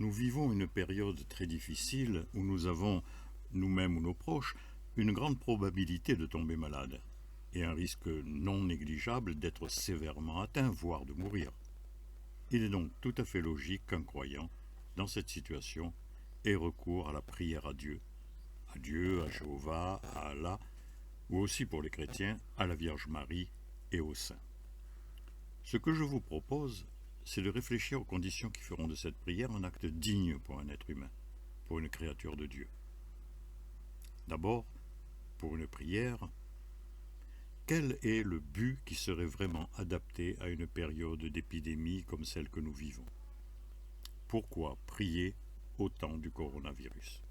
Nous vivons une période très difficile où nous avons, nous-mêmes ou nos proches, une grande probabilité de tomber malade et un risque non négligeable d'être sévèrement atteint, voire de mourir. Il est donc tout à fait logique qu'un croyant, dans cette situation, ait recours à la prière à Dieu, à Jéhovah, à Allah, ou aussi pour les chrétiens, à la Vierge Marie et aux saints. Ce que je vous propose, c'est de réfléchir aux conditions qui feront de cette prière un acte digne pour un être humain, pour une créature de Dieu. D'abord, pour une prière, quel est le but qui serait vraiment adapté à une période d'épidémie comme celle que nous vivons? Pourquoi prier au temps du coronavirus?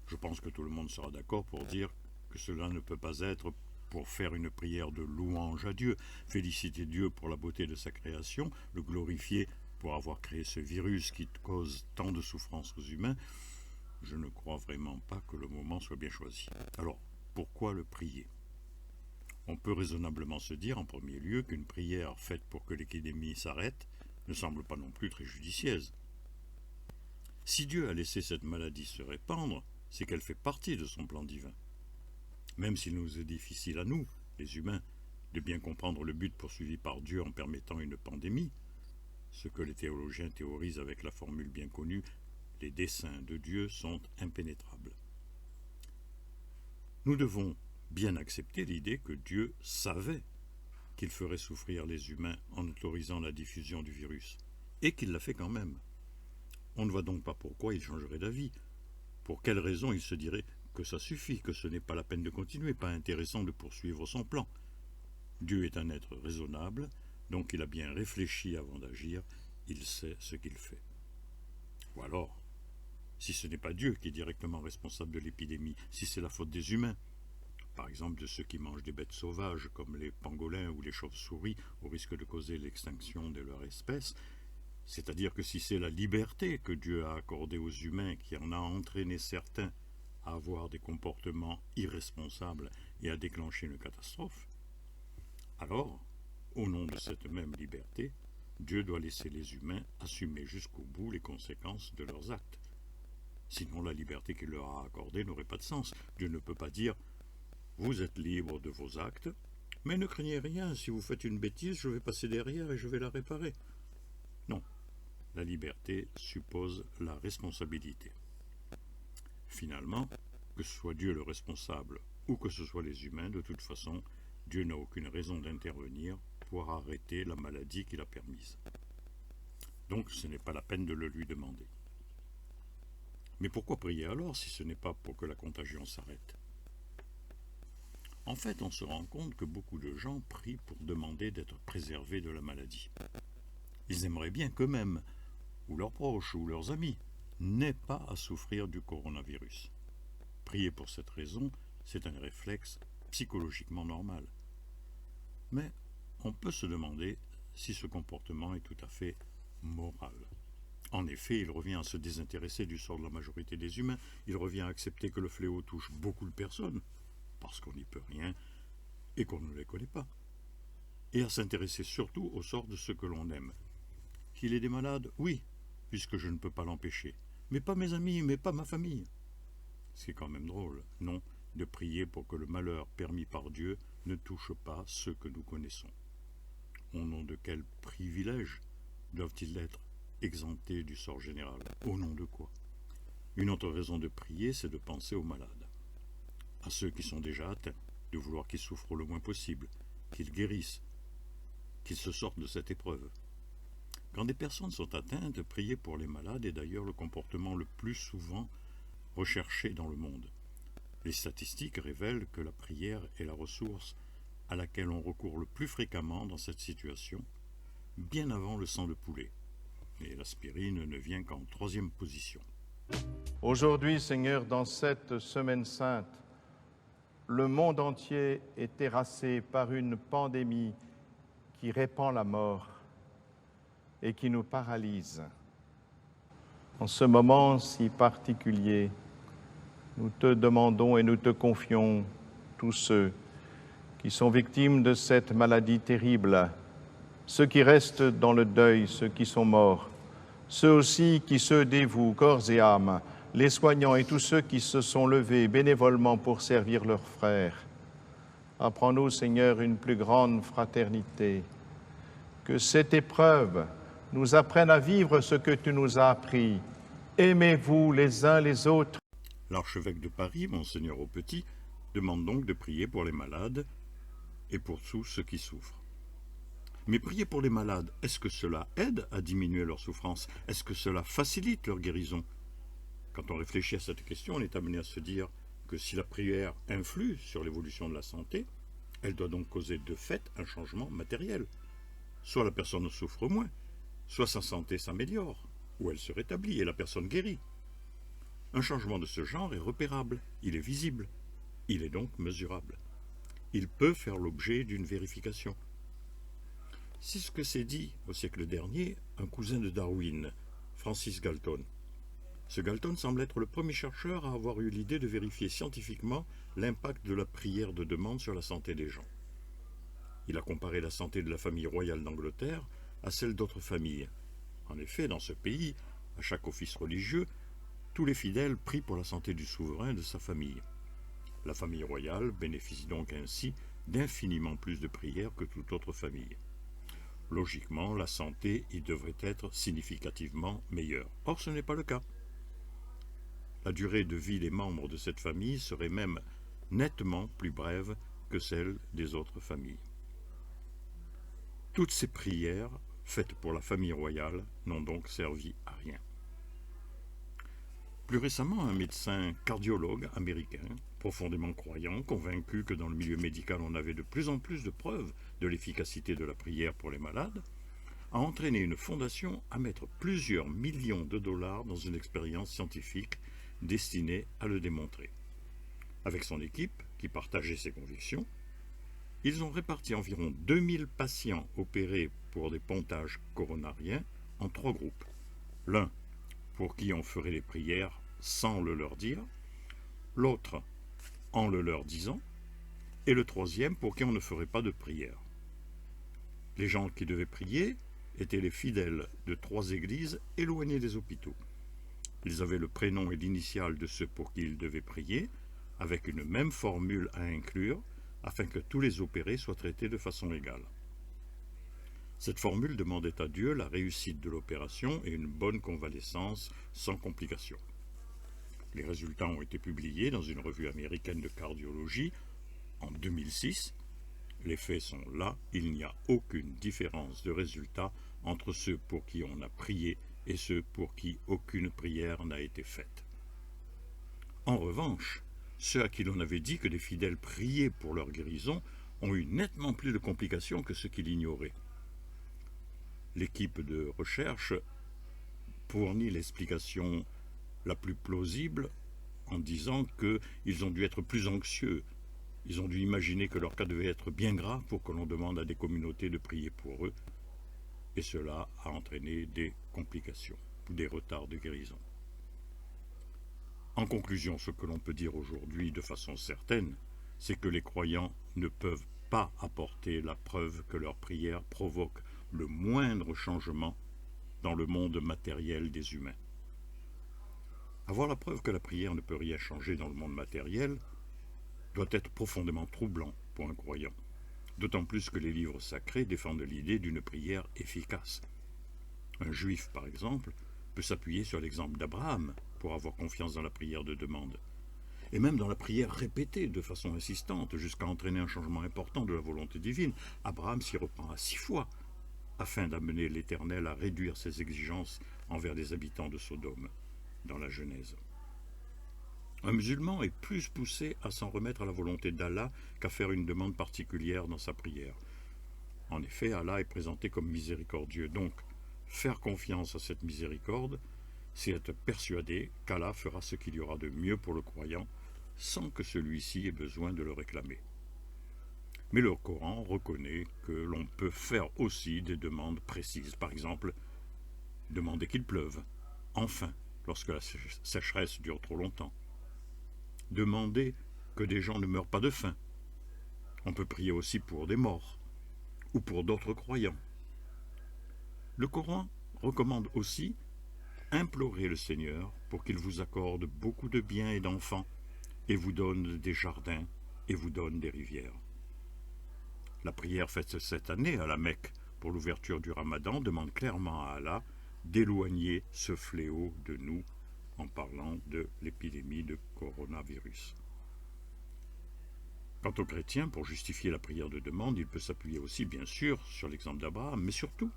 Je pense que tout le monde sera d'accord pour dire que cela ne peut pas être pour faire une prière de louange à Dieu, féliciter Dieu pour la beauté de sa création, le glorifier pour avoir créé ce virus qui cause tant de souffrances aux humains. Je ne crois vraiment pas que le moment soit bien choisi. Alors, pourquoi le prier? On peut raisonnablement se dire, en premier lieu, qu'une prière faite pour que l'épidémie s'arrête ne semble pas non plus très judicieuse. Si Dieu a laissé cette maladie se répandre, c'est qu'elle fait partie de son plan divin. Même s'il nous est difficile à nous, les humains, de bien comprendre le but poursuivi par Dieu en permettant une pandémie, ce que les théologiens théorisent avec la formule bien connue, les desseins de Dieu sont impénétrables. Nous devons bien accepter l'idée que Dieu savait qu'il ferait souffrir les humains en autorisant la diffusion du virus, et qu'il l'a fait quand même. On ne voit donc pas pourquoi il changerait d'avis. Pour quelle raison il se dirait que ça suffit, que ce n'est pas la peine de continuer, pas intéressant de poursuivre son plan. Dieu est un être raisonnable, donc il a bien réfléchi avant d'agir, il sait ce qu'il fait. Ou alors, si ce n'est pas Dieu qui est directement responsable de l'épidémie, si c'est la faute des humains, par exemple de ceux qui mangent des bêtes sauvages comme les pangolins ou les chauves-souris au risque de causer l'extinction de leur espèce, c'est-à-dire que si c'est la liberté que Dieu a accordée aux humains qui en a entraîné certains à avoir des comportements irresponsables et à déclencher une catastrophe, alors, au nom de cette même liberté, Dieu doit laisser les humains assumer jusqu'au bout les conséquences de leurs actes. Sinon, la liberté qu'il leur a accordée n'aurait pas de sens. Dieu ne peut pas dire « Vous êtes libres de vos actes, mais ne craignez rien, si vous faites une bêtise, je vais passer derrière et je vais la réparer. » Non, la liberté suppose la responsabilité. Finalement, que ce soit Dieu le responsable ou que ce soit les humains, de toute façon, Dieu n'a aucune raison d'intervenir pour arrêter la maladie qu'il a permise. Donc ce n'est pas la peine de le lui demander. Mais pourquoi prier alors si ce n'est pas pour que la contagion s'arrête? En fait, on se rend compte que beaucoup de gens prient pour demander d'être préservés de la maladie. Ils aimeraient bien qu'eux-mêmes, ou leurs proches, ou leurs amis, n'aient pas à souffrir du coronavirus. Prier pour cette raison, c'est un réflexe psychologiquement normal. Mais on peut se demander si ce comportement est tout à fait moral. En effet, il revient à se désintéresser du sort de la majorité des humains, il revient à accepter que le fléau touche beaucoup de personnes, parce qu'on n'y peut rien et qu'on ne les connaît pas, et à s'intéresser surtout au sort de ceux que l'on aime. Qu'il ait des malades, oui, puisque je ne peux pas l'empêcher, mais pas mes amis, mais pas ma famille. C'est quand même drôle, non, de prier pour que le malheur permis par Dieu ne touche pas ceux que nous connaissons. Au nom de quel privilège doivent-ils être exemptés du sort général? Au nom de quoi? Une autre raison de prier, c'est de penser aux malades, à ceux qui sont déjà atteints, de vouloir qu'ils souffrent le moins possible, qu'ils guérissent, qu'ils se sortent de cette épreuve. Quand des personnes sont atteintes, prier pour les malades est d'ailleurs le comportement le plus souvent recherché dans le monde. Les statistiques révèlent que la prière est la ressource à laquelle on recourt le plus fréquemment dans cette situation, bien avant le sang de poulet. Et l'aspirine ne vient qu'en 3e position. Aujourd'hui, Seigneur, dans cette semaine sainte, le monde entier est terrassé par une pandémie qui répand la mort et qui nous paralyse. En ce moment si particulier, nous te demandons et nous te confions tous ceux qui sont victimes de cette maladie terrible, ceux qui restent dans le deuil, ceux qui sont morts, ceux aussi qui se dévouent corps et âme, les soignants et tous ceux qui se sont levés bénévolement pour servir leurs frères. Apprends-nous, Seigneur, une plus grande fraternité. Que cette épreuve nous apprenne à vivre ce que tu nous as appris. Aimez-vous les uns les autres. L'archevêque de Paris, Monseigneur Aupetit, demande donc de prier pour les malades et pour tous ceux qui souffrent. Mais prier pour les malades, est-ce que cela aide à diminuer leur souffrance? Est-ce que cela facilite leur guérison? Quand on réfléchit à cette question, on est amené à se dire que si la prière influe sur l'évolution de la santé, elle doit donc causer de fait un changement matériel. Soit la personne souffre moins, soit sa santé s'améliore, ou elle se rétablit et la personne guérit. Un changement de ce genre est repérable, il est visible, il est donc mesurable. Il peut faire l'objet d'une vérification. C'est ce que s'est dit au siècle dernier un cousin de Darwin, Francis Galton. Ce Galton semble être le premier chercheur à avoir eu l'idée de vérifier scientifiquement l'impact de la prière de demande sur la santé des gens. Il a comparé la santé de la famille royale d'Angleterre à celle d'autres familles. En effet, dans ce pays, à chaque office religieux, tous les fidèles prient pour la santé du souverain et de sa famille. La famille royale bénéficie donc ainsi d'infiniment plus de prières que toute autre famille. Logiquement, la santé y devrait être significativement meilleure. Or, ce n'est pas le cas. La durée de vie des membres de cette famille serait même nettement plus brève que celle des autres familles. Toutes ces prières, faites pour la famille royale, n'ont donc servi à rien. Plus récemment, un médecin cardiologue américain, profondément croyant, convaincu que dans le milieu médical on avait de plus en plus de preuves de l'efficacité de la prière pour les malades, a entraîné une fondation à mettre plusieurs millions de dollars dans une expérience scientifique destinée à le démontrer. Avec son équipe, qui partageait ses convictions, ils ont réparti environ 2000 patients opérés pour des pontages coronariens en 3 groupes. L'un pour qui on ferait les prières sans le leur dire, l'autre en le leur disant, et le troisième pour qui on ne ferait pas de prière. Les gens qui devaient prier étaient les fidèles de 3 églises éloignées des hôpitaux. Ils avaient le prénom et l'initiale de ceux pour qui ils devaient prier, avec une même formule à inclure, afin que tous les opérés soient traités de façon égale. Cette formule demandait à Dieu la réussite de l'opération et une bonne convalescence sans complications. Les résultats ont été publiés dans une revue américaine de cardiologie en 2006. Les faits sont là, il n'y a aucune différence de résultat entre ceux pour qui on a prié et ceux pour qui aucune prière n'a été faite. En revanche, ceux à qui l'on avait dit que les fidèles priaient pour leur guérison ont eu nettement plus de complications que ceux qui l'ignoraient. L'équipe de recherche fournit l'explication la plus plausible en disant qu'ils ont dû être plus anxieux. Ils ont dû imaginer que leur cas devait être bien grave pour que l'on demande à des communautés de prier pour eux. Et cela a entraîné des complications, des retards de guérison. En conclusion, ce que l'on peut dire aujourd'hui de façon certaine, c'est que les croyants ne peuvent pas apporter la preuve que leur prière provoque le moindre changement dans le monde matériel des humains. Avoir la preuve que la prière ne peut rien changer dans le monde matériel doit être profondément troublant pour un croyant, d'autant plus que les livres sacrés défendent l'idée d'une prière efficace. Un juif, par exemple, peut s'appuyer sur l'exemple d'Abraham pour avoir confiance dans la prière de demande, et même dans la prière répétée de façon insistante jusqu'à entraîner un changement important de la volonté divine. Abraham s'y reprend à 6 fois, afin d'amener l'Éternel à réduire ses exigences envers les habitants de Sodome, dans la Genèse. Un musulman est plus poussé à s'en remettre à la volonté d'Allah qu'à faire une demande particulière dans sa prière. En effet, Allah est présenté comme miséricordieux, donc faire confiance à cette miséricorde, c'est être persuadé qu'Allah fera ce qu'il y aura de mieux pour le croyant, sans que celui-ci ait besoin de le réclamer. Mais le Coran reconnaît que l'on peut faire aussi des demandes précises. Par exemple, demander qu'il pleuve, enfin, lorsque la sécheresse dure trop longtemps. Demander que des gens ne meurent pas de faim. On peut prier aussi pour des morts, ou pour d'autres croyants. Le Coran recommande aussi implorez le Seigneur pour qu'il vous accorde beaucoup de biens et d'enfants, et vous donne des jardins, et vous donne des rivières. La prière faite cette année à la Mecque pour l'ouverture du Ramadan demande clairement à Allah d'éloigner ce fléau de nous en parlant de l'épidémie de coronavirus. Quant aux chrétiens, pour justifier la prière de demande, il peut s'appuyer aussi, bien sûr, sur l'exemple d'Abraham, mais surtout,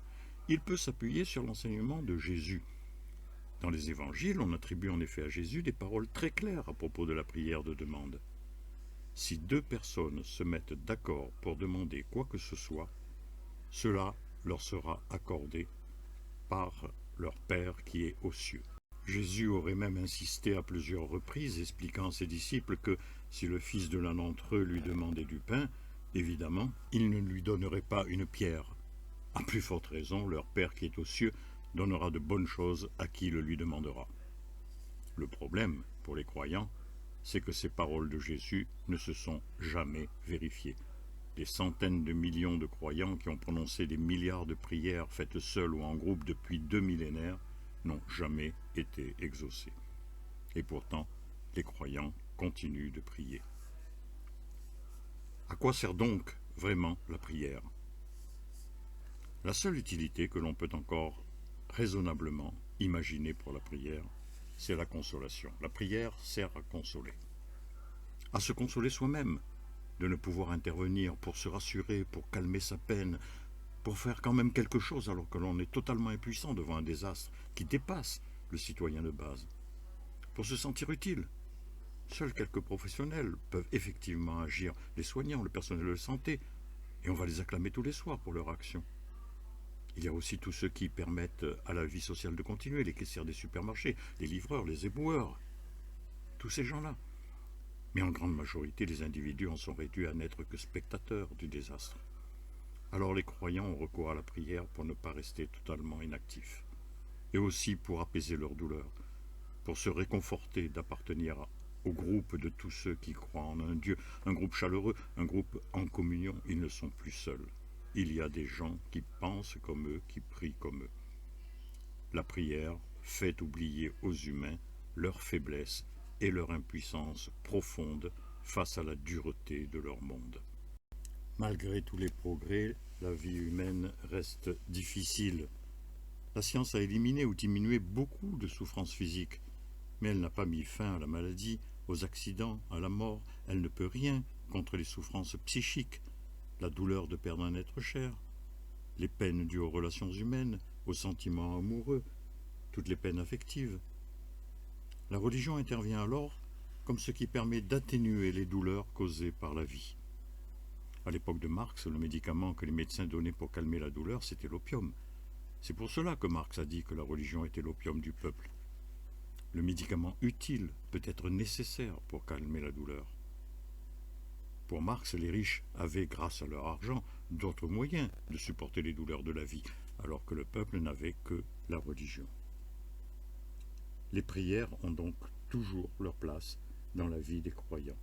il peut s'appuyer sur l'enseignement de Jésus. Dans les évangiles, on attribue en effet à Jésus des paroles très claires à propos de la prière de demande. Si deux personnes se mettent d'accord pour demander quoi que ce soit, cela leur sera accordé par leur Père qui est aux cieux. Jésus aurait même insisté à plusieurs reprises, expliquant à ses disciples que si le fils de l'un d'entre eux lui demandait du pain, évidemment, il ne lui donnerait pas une pierre. À plus forte raison, leur Père qui est aux cieux donnera de bonnes choses à qui le lui demandera. Le problème, pour les croyants, c'est que ces paroles de Jésus ne se sont jamais vérifiées. Des centaines de millions de croyants qui ont prononcé des milliards de prières faites seuls ou en groupe depuis 2 millénaires n'ont jamais été exaucés. Et pourtant, les croyants continuent de prier. À quoi sert donc vraiment la prière? La seule utilité que l'on peut encore raisonnablement imaginer pour la prière, c'est la consolation. La prière sert à consoler. À se consoler soi-même, de ne pouvoir intervenir pour se rassurer, pour calmer sa peine, pour faire quand même quelque chose alors que l'on est totalement impuissant devant un désastre qui dépasse le citoyen de base. Pour se sentir utile. Seuls quelques professionnels peuvent effectivement agir, les soignants, le personnel de santé, et on va les acclamer tous les soirs pour leur action. Il y a aussi tous ceux qui permettent à la vie sociale de continuer, les caissières des supermarchés, les livreurs, les éboueurs, tous ces gens-là. Mais en grande majorité, les individus en sont réduits à n'être que spectateurs du désastre. Alors les croyants ont recours à la prière pour ne pas rester totalement inactifs, et aussi pour apaiser leur douleur, pour se réconforter d'appartenir au groupe de tous ceux qui croient en un Dieu, un groupe chaleureux, un groupe en communion. Ils ne sont plus seuls. Il y a des gens qui pensent comme eux, qui prient comme eux. La prière fait oublier aux humains leur faiblesse et leur impuissance profonde face à la dureté de leur monde. Malgré tous les progrès, la vie humaine reste difficile. La science a éliminé ou diminué beaucoup de souffrances physiques, mais elle n'a pas mis fin à la maladie, aux accidents, à la mort. Elle ne peut rien contre les souffrances psychiques, la douleur de perdre un être cher, les peines dues aux relations humaines, aux sentiments amoureux, toutes les peines affectives. La religion intervient alors comme ce qui permet d'atténuer les douleurs causées par la vie. À l'époque de Marx, le médicament que les médecins donnaient pour calmer la douleur, c'était l'opium. C'est pour cela que Marx a dit que la religion était l'opium du peuple. Le médicament utile peut être nécessaire pour calmer la douleur. Pour Marx, les riches avaient, grâce à leur argent, d'autres moyens de supporter les douleurs de la vie, alors que le peuple n'avait que la religion. Les prières ont donc toujours leur place dans la vie des croyants.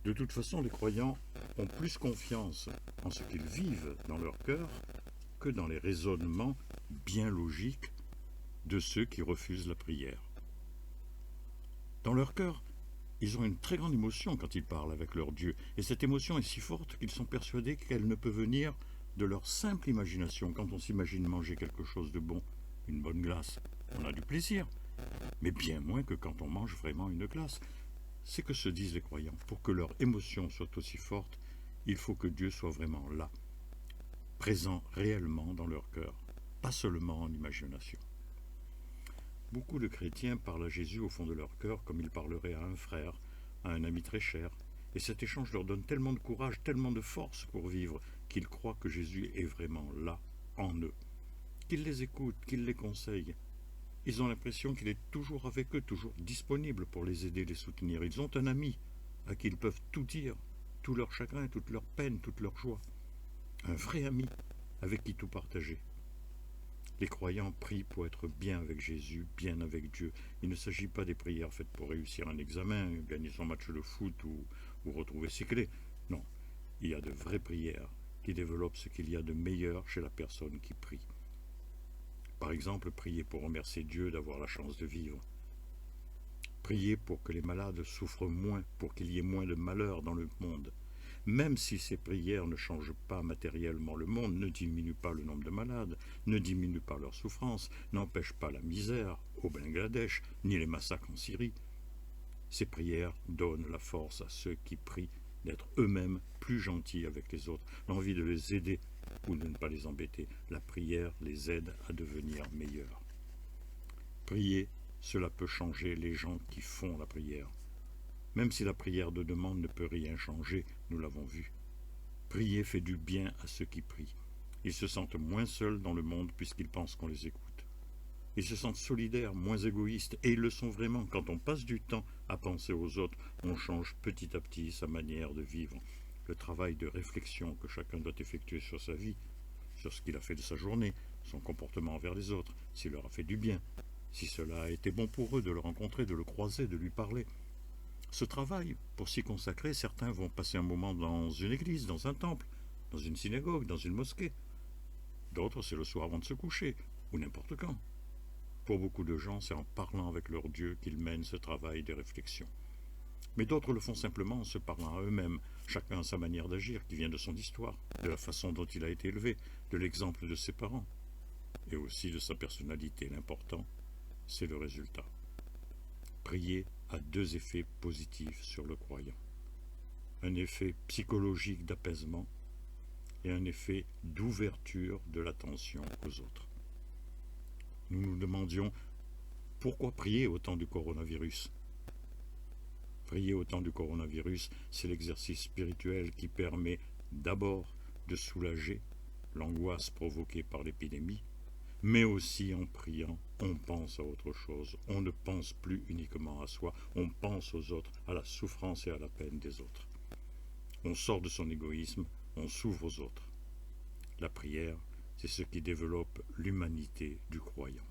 De toute façon, les croyants ont plus confiance en ce qu'ils vivent dans leur cœur que dans les raisonnements bien logiques de ceux qui refusent la prière. Dans leur cœur, ils ont une très grande émotion quand ils parlent avec leur Dieu, et cette émotion est si forte qu'ils sont persuadés qu'elle ne peut venir de leur simple imagination. Quand on s'imagine manger quelque chose de bon, une bonne glace, on a du plaisir, mais bien moins que quand on mange vraiment une glace. C'est que se disent les croyants. Pour que leur émotion soit aussi forte, il faut que Dieu soit vraiment là, présent réellement dans leur cœur, pas seulement en imagination. Beaucoup de chrétiens parlent à Jésus au fond de leur cœur comme ils parleraient à un frère, à un ami très cher, et cet échange leur donne tellement de courage, tellement de force pour vivre, qu'ils croient que Jésus est vraiment là, en eux, qu'il les écoute, qu'il les conseille. Ils ont l'impression qu'il est toujours avec eux, toujours disponible pour les aider, les soutenir. Ils ont un ami à qui ils peuvent tout dire, tout leur chagrin, toute leur peine, toute leur joie. Un vrai ami avec qui tout partager. Les croyants prient pour être bien avec Jésus, bien avec Dieu. Il ne s'agit pas des prières faites pour réussir un examen, gagner son match de foot ou retrouver ses clés. Non, il y a de vraies prières qui développent ce qu'il y a de meilleur chez la personne qui prie. Par exemple, prier pour remercier Dieu d'avoir la chance de vivre. Prier pour que les malades souffrent moins, pour qu'il y ait moins de malheur dans le monde. Même si ces prières ne changent pas matériellement le monde, ne diminuent pas le nombre de malades, ne diminuent pas leur souffrance, n'empêchent pas la misère au Bangladesh, ni les massacres en Syrie. Ces prières donnent la force à ceux qui prient d'être eux-mêmes plus gentils avec les autres, l'envie de les aider ou de ne pas les embêter. La prière les aide à devenir meilleurs. Prier, cela peut changer les gens qui font la prière. Même si la prière de demande ne peut rien changer, nous l'avons vu. Prier fait du bien à ceux qui prient. Ils se sentent moins seuls dans le monde puisqu'ils pensent qu'on les écoute. Ils se sentent solidaires, moins égoïstes, et ils le sont vraiment. Quand on passe du temps à penser aux autres, on change petit à petit sa manière de vivre. Le travail de réflexion que chacun doit effectuer sur sa vie, sur ce qu'il a fait de sa journée, son comportement envers les autres, s'il leur a fait du bien, si cela a été bon pour eux de le rencontrer, de le croiser, de lui parler. Ce travail, pour s'y consacrer, certains vont passer un moment dans une église, dans un temple, dans une synagogue, dans une mosquée. D'autres, c'est le soir avant de se coucher, ou n'importe quand. Pour beaucoup de gens, c'est en parlant avec leur Dieu qu'ils mènent ce travail de réflexion. Mais d'autres le font simplement en se parlant à eux-mêmes, chacun à sa manière d'agir qui vient de son histoire, de la façon dont il a été élevé, de l'exemple de ses parents, et aussi de sa personnalité. L'important, c'est le résultat. Prier a deux effets positifs sur le croyant. Un effet psychologique d'apaisement et un effet d'ouverture de l'attention aux autres. Nous nous demandions pourquoi prier au temps du coronavirus. Prier au temps du coronavirus, c'est l'exercice spirituel qui permet d'abord de soulager l'angoisse provoquée par l'épidémie, mais aussi en priant, on pense à autre chose. On ne pense plus uniquement à soi, on pense aux autres, à la souffrance et à la peine des autres. On sort de son égoïsme, on s'ouvre aux autres. La prière, c'est ce qui développe l'humanité du croyant.